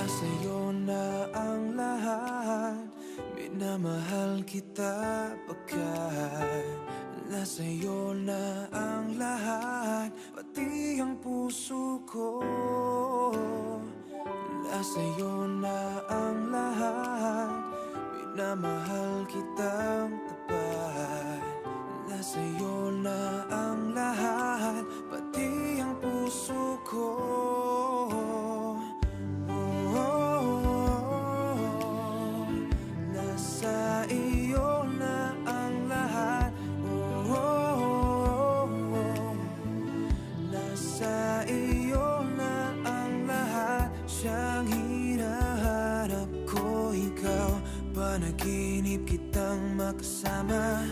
Nasa'yo na ang lahat, minamahal kita pagkat nasa'yo na ang lahat, pati ang puso ko. Nasa'yo na ang lahat, minamahal kitang tapat. Nasa'yo na ang lahat, pati ang puso ko. Nasa iyo na ang lahat. Nasa iyo na ang lahat. Siyang hinahanap ko, ikaw. Panaginip kitang makasama.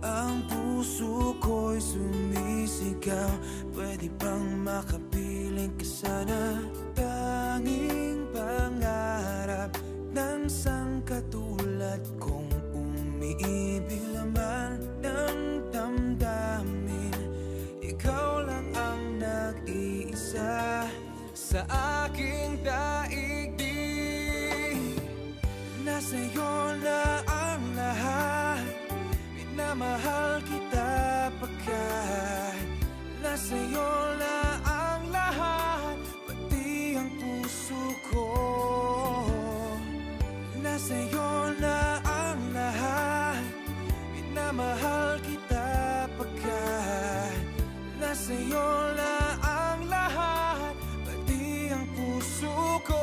Ang puso ko'y sumisigaw. Pwede bang makapiling ka sana? Tanging pangarap ng isang katulad kong umiibig laman ng damdamin. Ikaw lang ang nag-iisa sa aking daigdig. Nasa'yo na ang lahat, minamahal kita pagkat nasa'yo na ang lahat, pati ang puso ko. Nasa'yo na ang lahat, minamahal kita pagkat nasa'yo na ang lahat, pati ang puso ko.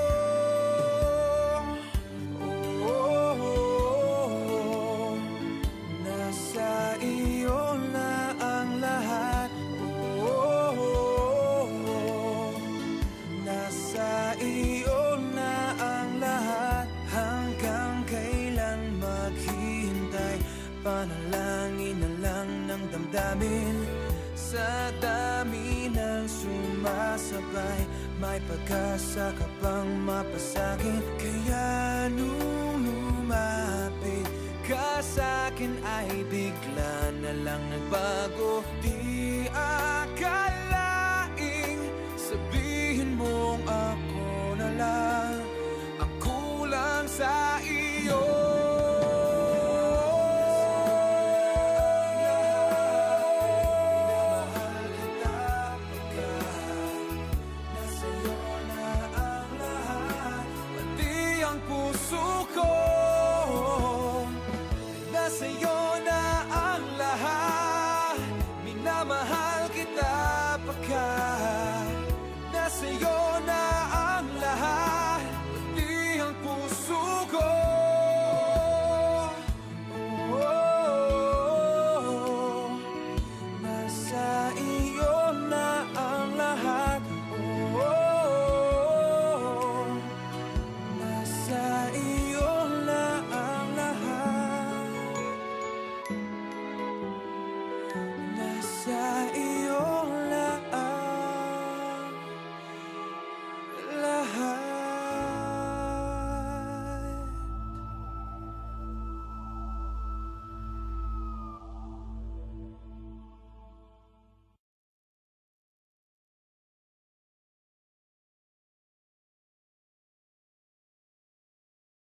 Nasa iyo na ang lahat. Nasa iyo na ang lahat. Hanggang kailan maghihintay? Panalangin na lang ng damdamin. Sa dami ng sumasabay, may pag-asa ka pang mapasakit. Kaya nung lumapit ka sa'kin ay bigla na lang nagbago. Di